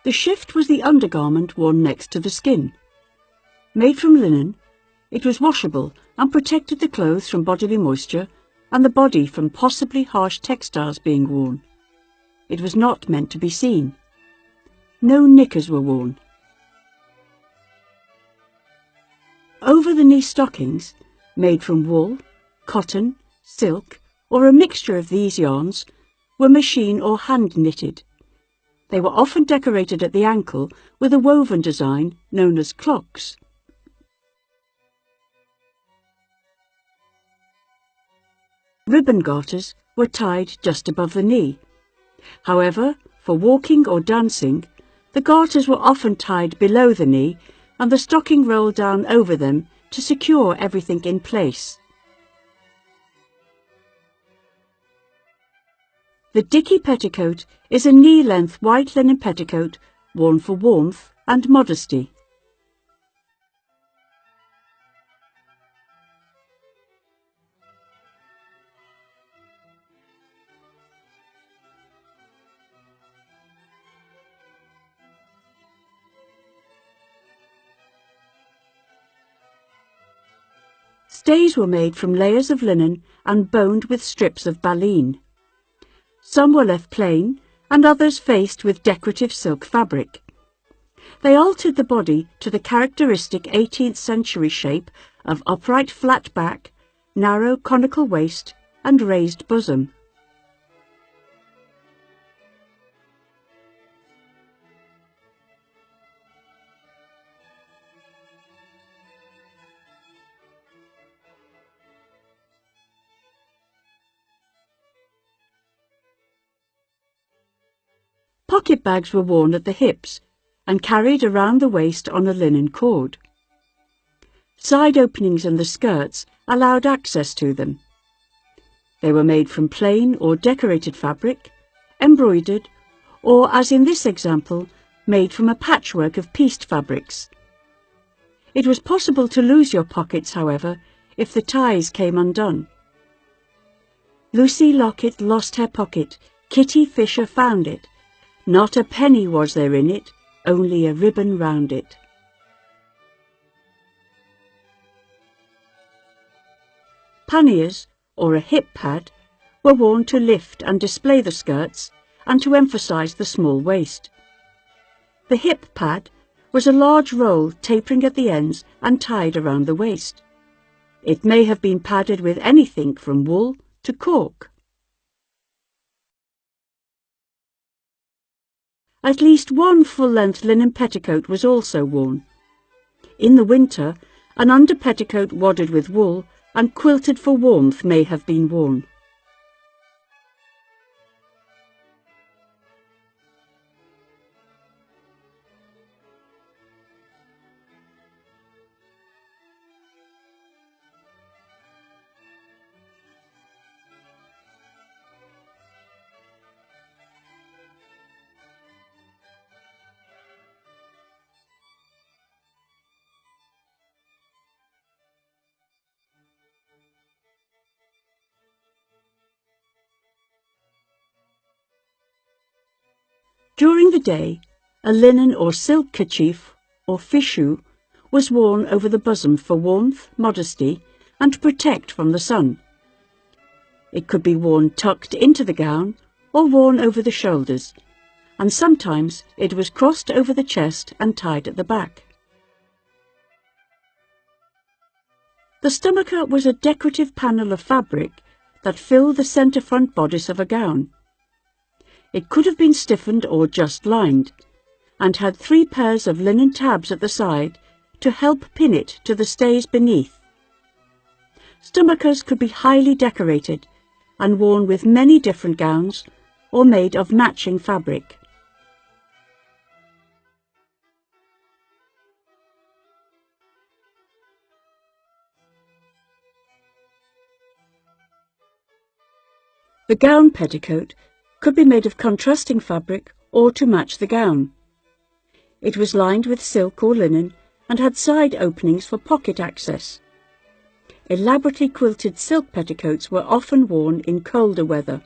The shift was the undergarment worn next to the skin. Made from linen, it was washable and protected the clothes from bodily moisture and the body from possibly harsh textiles being worn. It was not meant to be seen. No knickers were worn. Over-the-knee stockings, made from wool, cotton, silk, or a mixture of these yarns, were machine or hand-knitted. They were often decorated at the ankle with a woven design known as clogs. Ribbon garters were tied just above the knee. However, for walking or dancing, the garters were often tied below the knee and the stocking rolled down over them to secure everything in place. The dicky petticoat is a knee-length white linen petticoat worn for warmth and modesty. Stays were made from layers of linen and boned with strips of baleen. Some were left plain and others faced with decorative silk fabric. They altered the body to the characteristic 18th century shape of upright flat back, narrow conical waist and raised bosom. Pocket bags were worn at the hips and carried around the waist on a linen cord. Side openings in the skirts allowed access to them. They were made from plain or decorated fabric, embroidered, or, as in this example, made from a patchwork of pieced fabrics. It was possible to lose your pockets, however, if the ties came undone. Lucy Lockett lost her pocket, Kitty Fisher found it. Not a penny was there in it, only a ribbon round it. Panniers, or a hip pad, were worn to lift and display the skirts and to emphasize the small waist. The hip pad was a large roll tapering at the ends and tied around the waist. It may have been padded with anything from wool to cork. At least one full-length linen petticoat was also worn. In the winter, an under petticoat wadded with wool and quilted for warmth may have been worn. During the day, a linen or silk kerchief, or fichu, was worn over the bosom for warmth, modesty, and to protect from the sun. It could be worn tucked into the gown or worn over the shoulders, and sometimes it was crossed over the chest and tied at the back. The stomacher was a decorative panel of fabric that filled the centre front bodice of a gown. It could have been stiffened or just lined, and had 3 pairs of linen tabs at the side to help pin it to the stays beneath. Stomachers could be highly decorated and worn with many different gowns or made of matching fabric. The gown petticoat could be made of contrasting fabric or to match the gown. It was lined with silk or linen and had side openings for pocket access. Elaborately quilted silk petticoats were often worn in colder weather.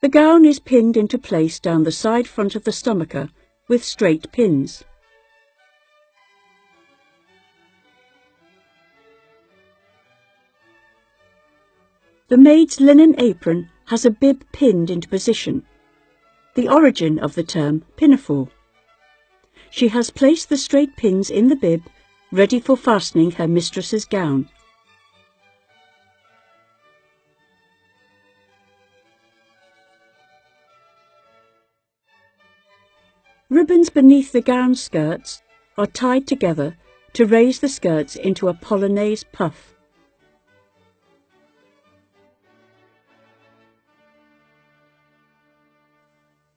The gown is pinned into place down the side front of the stomacher with straight pins. The maid's linen apron has a bib pinned into position, the origin of the term pinafore. She has placed the straight pins in the bib, ready for fastening her mistress's gown. Ribbons beneath the gown skirts are tied together to raise the skirts into a polonaise puff.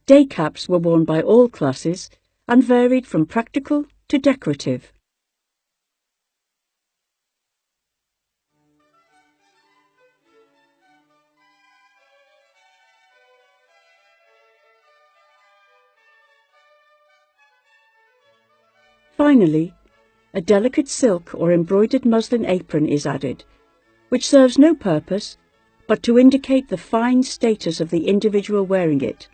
Day caps were worn by all classes and varied from practical to decorative. Finally, a delicate silk or embroidered muslin apron is added, which serves no purpose but to indicate the fine status of the individual wearing it.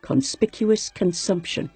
Conspicuous consumption.